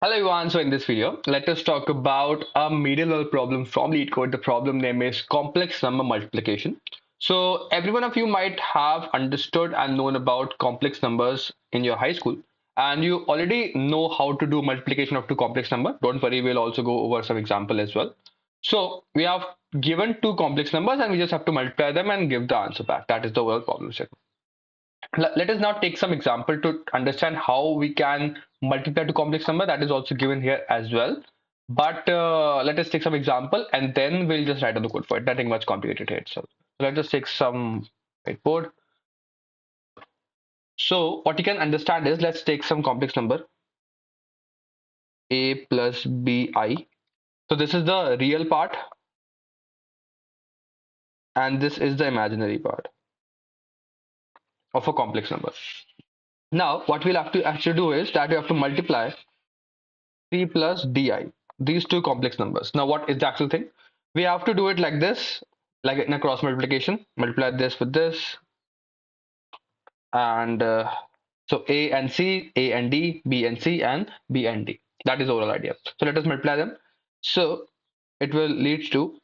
Hello everyone, so in this video, let us talk about a middle level problem from LeetCode. The problem name is complex number multiplication. So every one of you might have understood and known about complex numbers in your high school, and you already know how to do multiplication of two complex number. Don't worry, we'll also go over some example as well. So we have given two complex numbers and we just have to multiply them and give the answer back. That is the overall problem set. Let us now take some example to understand how we can multiply to complex number. That is also given here as well. But let us take some example and then we'll just write on the code for it. Nothing much complicated here itself. So let us take some whiteboard. So what you can understand is, let's take some complex number a plus bi. So this is the real part and this is the imaginary part of a complex number. Now what we'll have to actually do is that we have to multiply c plus di, these two complex numbers. Now what is the actual thing? We have to do it like this, like in a cross multiplication. Multiply this with this, and so a and c, a and d, b and c, and b and d. That is the overall idea. So let us multiply them. So it will lead to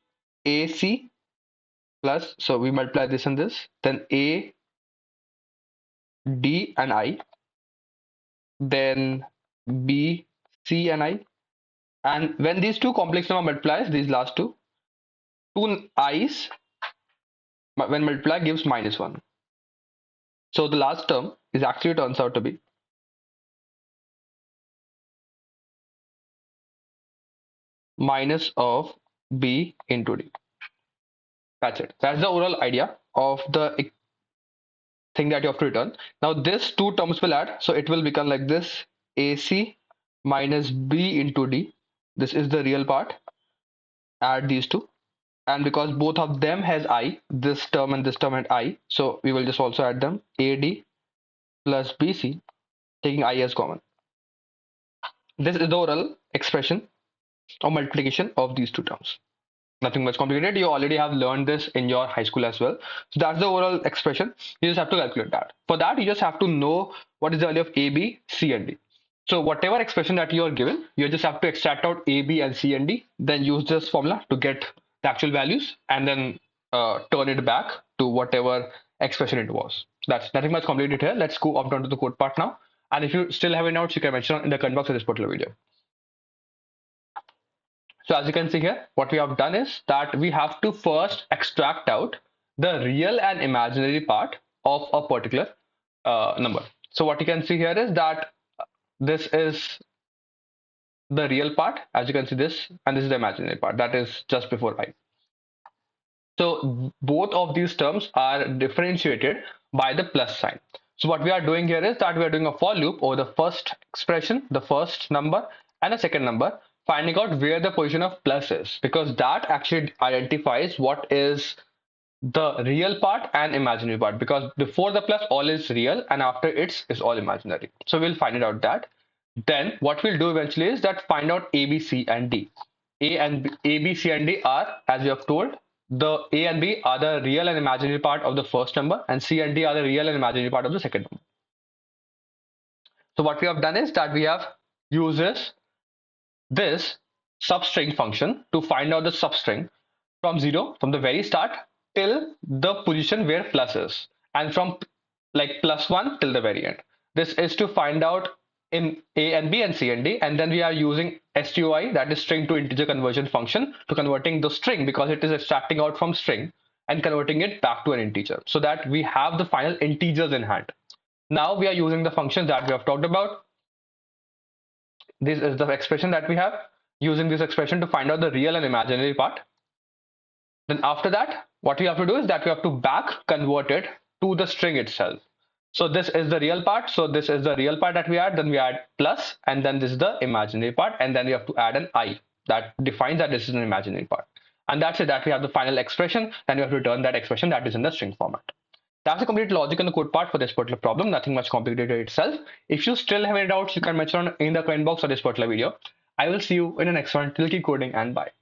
ac plus, so we multiply this and this, then a, d and I, then b, c and I. And when these two complex number multiplies, these last two i's when multiply gives -1. So the last term is actually turns out to be minus of b into d. That's it. That's the overall idea of the thing that you have to return. Now this two terms will add, so it will become like this: ac minus b into d. This is the real part. Add these two, and because both of them has I, this term and this term and I, so we will just also add them: ad plus bc, taking I as common. This is the overall expression or multiplication of these two terms. Nothing much complicated. You already have learned this in your high school as well. So that's the overall expression. You just have to calculate that. For that, you just have to know what is the value of a, b, c, and d. So whatever expression that you are given, you just have to extract out a, b, and c and d. Then use this formula to get the actual values, and then turn it back to whatever expression it was. That's nothing much complicated here. Let's go up down to the code part now. And if you still have any doubts, you can mention in the comment box of this particular video. So as you can see here, what we have done is that we have to first extract out the real and imaginary part of a particular number. So what you can see here is that this is the real part, as you can see this, and this is the imaginary part, that is just before I. So both of these terms are differentiated by the plus sign. So what we are doing here is that we are doing a for loop over the first expression, the first number, and the second number, finding out where the position of plus is, because that actually identifies what is the real part and imaginary part, because before the plus all is real and after it's is all imaginary. So we'll find it out that. Then what we'll do eventually is that find out a, b, c, and d. A, b, c, and d are, as we have told, the a and b are the real and imaginary part of the first number, and c and d are the real and imaginary part of the second number. So what we have done is that we have used this substring function to find out the substring from 0, from the very start, till the position where plus is, and from like +1 till the very end. This is to find out in a and b and c and d, and then we are using stoi, that is string to integer conversion function, to converting the string, because it is extracting out from string and converting it back to an integer, so that we have the final integers in hand. Now we are using the functions that we have talked about. This is the expression that we have, using this expression to find out the real and imaginary part. Then after that, what we have to do is that we have to back convert it to the string itself. So this is the real part. So this is the real part that we add. Then we add plus, and then this is the imaginary part. And then we have to add an I that defines that this is an imaginary part. And that's it, that we have the final expression. Then we have to return that expression that is in the string format. That's the complete logic and the code part for this particular problem. Nothing much complicated itself. If you still have any doubts, you can mention in the comment box of this particular video. I will see you in the next one. Till keep coding and bye.